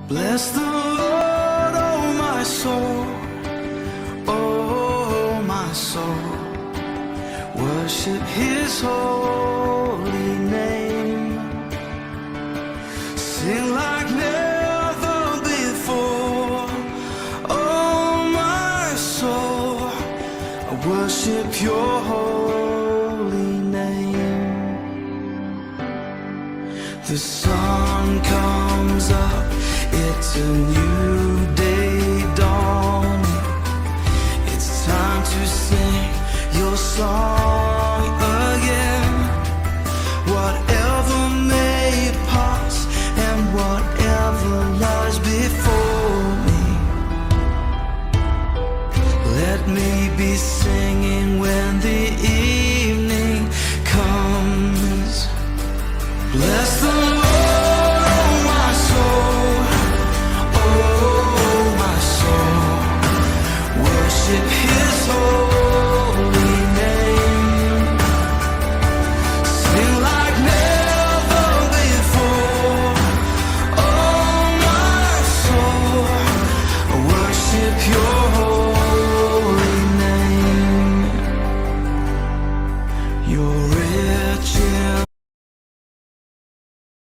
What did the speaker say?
Bless the Lord, oh my soul, oh my soul. Worship His holy name. Sing like never before, oh my soul. I worship Your holy name. The sun comes up, it's a new day dawning. It's time to sing Your song again. Whatever may pass and whatever lies before me, let me be singing when the evening comes. Bless the